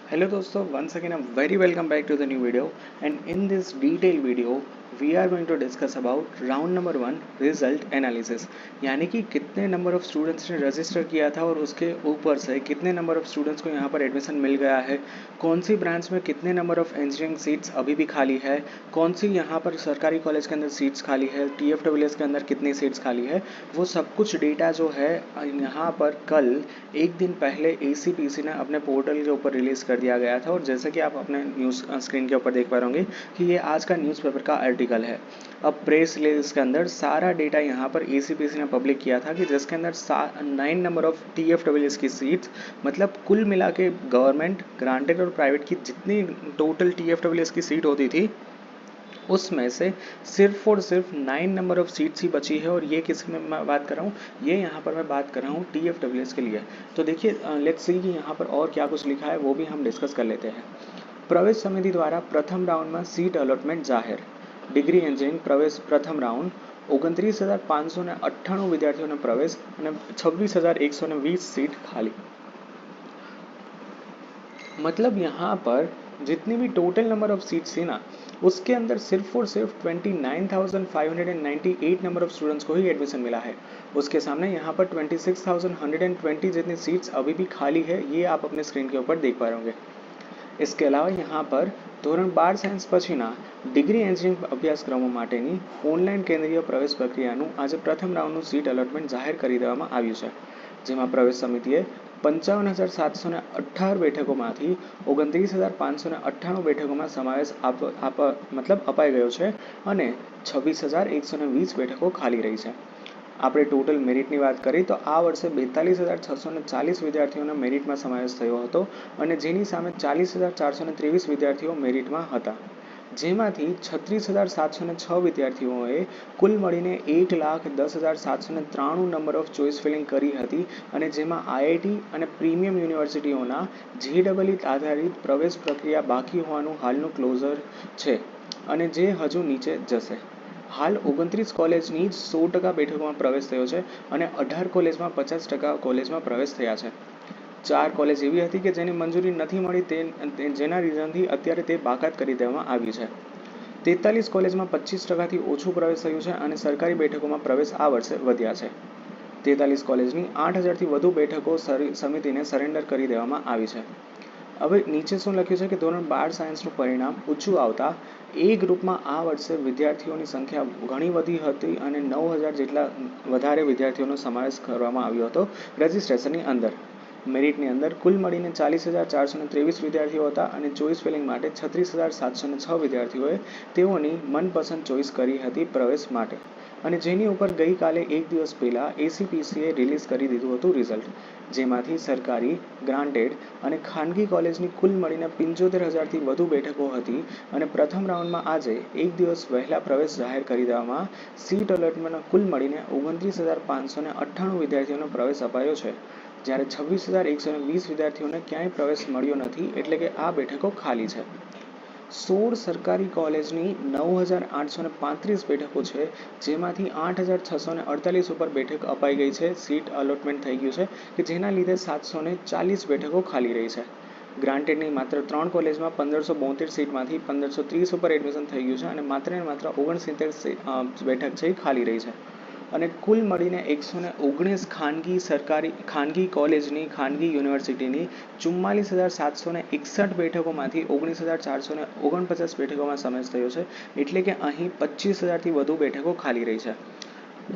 Hello dosto, once again I'm very welcome back to the new video, and in this detailed video we are going to discuss about round number 1 result analysis। यानी कि कितने number of students ने register किया था और उसके ऊपर से कितने नंबर ऑफ स्टूडेंट्स को यहाँ पर एडमिशन मिल गया है, कौन सी ब्रांच में कितने नंबर ऑफ इंजीनियरिंग सीट्स अभी भी खाली है, कौन सी यहाँ पर सरकारी कॉलेज के अंदर सीट्स खाली है, TFWS के अंदर कितनी सीट्स खाली है, वो सब कुछ डेटा जो है यहाँ पर कल एक दिन पहले ACPC ने अपने पोर्टल के ऊपर रिलीज़ कर दिया गया था। और जैसे कि आप अपने न्यूज़ स्क्रीन के ऊपर देख पा रहे होंगे कि ये आज का न्यूज़पेपर का आर्टिकल है। अब प्रेस रिलीज के अंदर सारा डेटा यहाँ पर ACPC ने पब्लिक किया था कि जिसके अंदर 9 नंबर ऑफ TFWS की सीट्स, मतलब कुल मिला के गवर्नमेंट ग्रांटेड और प्राइवेट की जितनी टोटल TFWS की सीट होती थी उसमें से सिर्फ और सिर्फ 9 नंबर ऑफ सीट्स ही बची है। और ये किस में मैं बात कर रहा हूँ, ये यहाँ पर मैं बात कर रहा हूँ TFWS के लिए। तो देखिए लेट्स सी कि यहाँ पर और क्या कुछ लिखा है वो भी हम डिस्कस कर लेते हैं। प्रवेश समिति द्वारा प्रथम राउंड में सीट अलॉटमेंट जाहिर। ડિગ્રી એન્જિનિયરિંગ પ્રવેશ પ્રથમ રાઉન્ડ 29,598 વિદ્યાર્થીઓને પ્રવેશ અને 26,120 सीट खाली। मतलब यहाँ पर जितनी भी टोटल नंबर ऑफ सीट्स थी ना, उसके अंदर सिर्फ और सिर्फ 29,598 नंबर ऑफ स्टूडेंट्स को ही एडमिशन मिला है। उसके सामने यहाँ पर 26,120 जितनी सीट्स अभी भी खाली है, ये आप अपने स्क्रीन के ऊपर देख पा रहे होंगे। इसके अलावा यहाँ पर ધોરણ 12 સાયન્સ પછીના ડિગ્રી એન્જિનિયરિંગ અભ્યાસક્રમો માટેની ઓનલાઈન કેન્દ્રીય પ્રવેશ પ્રક્રિયાનું આજે પ્રથમ રાઉન્ડનું સીટ અલોટમેન્ટ જાહેર કરી દેવામાં આવ્યું છે, જેમાં પ્રવેશ સમિતિએ 55,718 બેઠકોમાંથી 29,598 બેઠકોમાં સમાવેશ અપાઈ ગયો છે અને 26,120 બેઠકો ખાલી રહી છે। આપણે ટોટલ મેરિટની વાત કરીએ તો આ વર્ષે 42,640 વિદ્યાર્થીઓના મેરિટમાં સમાવેશ થયો હતો અને જેની સામે 40,423 વિદ્યાર્થીઓ મેરિટમાં હતા, જેમાંથી 36,706 વિદ્યાર્થીઓએ કુલ મળીને 1,10,793 નંબર ઓફ ચોઇસ ફિલિંગ કરી હતી અને જેમાં IIT અને પ્રીમિયમ યુનિવર્સિટીઓના JEE આધારિત પ્રવેશ પ્રક્રિયા બાકી હોવાનું હાલનું ક્લોઝર છે અને જે હજુ નીચે જશે। હાલ 29 કોલેજની 100% બેઠકોમાં પ્રવેશ થયો છે અને 18 કોલેજમાં 50% કોલેજમાં પ્રવેશ થયા છે। 4 કોલેજ એવી હતી કે જેની મંજૂરી નથી મળી, જેના રીઝનથી અત્યારે તે બાકાત કરી દેવામાં આવી છે। 43 કોલેજમાં 25%થી ઓછું પ્રવેશ થયું છે અને સરકારી બેઠકોમાં પ્રવેશ આ વર્ષે વધ્યા છે। 43 કોલેજની 8,000થી વધુ બેઠકો સમિતિને સરેન્ડર કરી દેવામાં આવી છે। હવે નીચે શું લખ્યું છે કે ધોરણ 12 સાયન્સનું પરિણામ ઊંચું આવતા એ ગ્રુપમાં આ વર્ષે વિદ્યાર્થીઓની સંખ્યા ઘણી વધી હતી અને 9,000 જેટલા વધારે વિદ્યાર્થીઓનો સમાવેશ કરવામાં આવ્યો હતો રજિસ્ટ્રેશનની અંદર। મેરિટની અંદર કુલ મળીને 40,423 વિદ્યાર્થીઓ હતા અને ચોઇસ ફિલિંગ માટે 36,706 વિદ્યાર્થીઓએ તેઓની મનપસંદ ચોઇસ કરી હતી પ્રવેશ માટે, અને જેની ઉપર ગઈકાલે એક દિવસ પહેલાં ACPCએ રિલીઝ કરી દીધું હતું રિઝલ્ટ, જેમાંથી સરકારી ગ્રાન્ટેડ અને ખાનગી કોલેજની કુલ મળીને 75,000થી વધુ બેઠકો હતી અને પ્રથમ રાઉન્ડમાં આજે એક દિવસ વહેલા પ્રવેશ જાહેર કરી દેવામાં સીટ અલોટમેન્ટમાં કુલ મળીને 29,598 વિદ્યાર્થીઓનો પ્રવેશ અપાયો છે, જ્યારે 26,120 વિદ્યાર્થીઓને ક્યાંય પ્રવેશ મળ્યો નથી, એટલે કે આ બેઠકો ખાલી છે। 16 સરકારી કોલેજની 9,835 બેઠકો છે, જેમાંથી 8,648 ઉપર બેઠક અપાઈ ગઈ છે, સીટ અલોટમેન્ટ થઈ ગયું છે કે જેના લીધે 740 બેઠકો ખાલી રહી છે। ગ્રાન્ટેડની માત્ર 3 કોલેજમાં 1,572 સીટમાંથી 1,530 ઉપર એડમિશન થઈ ગયું છે અને માત્ર ને માત્ર 69 બેઠક છે ખાલી રહી છે, અને કુલ મળીને 119 ખાનગી કોલેજની ખાનગી યુનિવર્સિટીની 44,761 બેઠકોમાંથી 19,449 બેઠકોમાં સમાવેશ થયો છે, એટલે કે અહીં 25,000થી વધુ બેઠકો ખાલી રહી છે।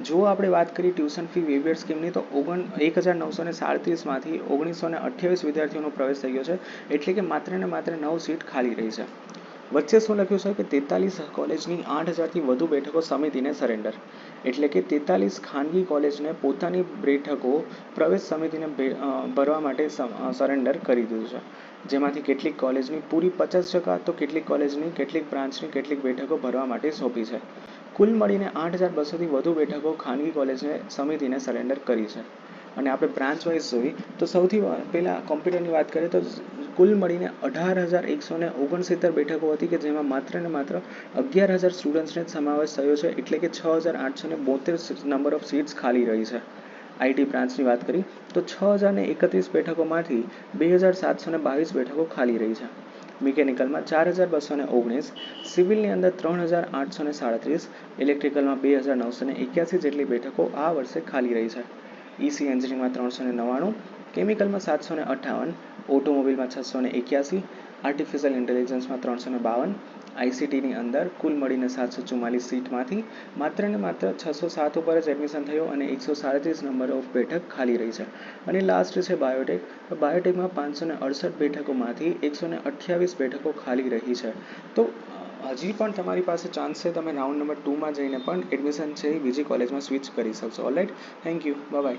જો આપણે વાત કરીએ ટ્યુશન ફી વેઇવેર સ્કીમની તો 1,937માંથી 1,928 વિદ્યાર્થીઓનો પ્રવેશ થઈ ગયો છે, એટલે કે માત્ર ને માત્ર 9 સીટ ખાલી રહી છે। વચ્ચે શું લખ્યું છે કે 43 કોલેજની 8,000થી વધુ બેઠકો સમિતિને સરેન્ડર, એટલે કે 43 ખાનગી કોલેજને પોતાની બેઠકો પ્રવેશ સમિતિને ભરવા માટે સરેન્ડર કરી દીધું છે, જેમાંથી કેટલીક કોલેજની પૂરી 50% તો કેટલીક કોલેજની કેટલીક બ્રાન્ચની કેટલીક બેઠકો ભરવા માટે સોંપી છે। કુલ મળીને 8,200થી વધુ બેઠકો ખાનગી કોલેજને સમિતિને સરેન્ડર કરી છે। અને આપણે બ્રાન્ચ વાઇઝ જોઈએ તો સૌથી પહેલાં કોમ્પ્યુટરની વાત કરીએ તો કુલ મળીને 18,169 બેઠકો હતી કે જેમાં માત્ર ને માત્ર 11,000 સ્ટુડન્ટ્સને સમાવેશ થયો છે, એટલે કે 6,872 નંબર ઓફ સીટ્સ ખાલી રહી છે। આઈટી બ્રાન્ચની વાત કરી તો 6031 બેઠકોમાંથી 2722 બેઠકો ખાલી રહી છે. મિકેનિકલમાં 4219, સિવિલની અંદર 3837, ઇલેક્ટ્રિકલમાં 2981 જેટલી બેઠકો આ વર્ષે ખાલી રહી છે. ઈસી એન્જિનિયરિંગમાં 399, કેમિકલમાં 758, ઓટોમોબાઈલમાં 681, આર્ટિફિશિયલ ઇન્ટેલિજન્સમાં 352, આઈસીટીની અંદર કુલ મળીને 744 સીટમાંથી માત્ર ને માત્ર 607 ઉપર જ એડમિશન થયું અને 137 નંબર ઓફ બેઠક ખાલી રહી છે. અને લાસ્ટ છે બાયોટેક. બાયોટેકમાં 568 બેઠકોમાંથી 128 બેઠકો ખાલી રહી છે. તો હજી પણ તમારી પાસે ચાન્સ છે, તમે રાઉન્ડ નંબર 2માં જઈને પણ એડમિશન છે બીજી કોલેજમાં સ્વિચ કરી શકશો. Alright, thank you, by.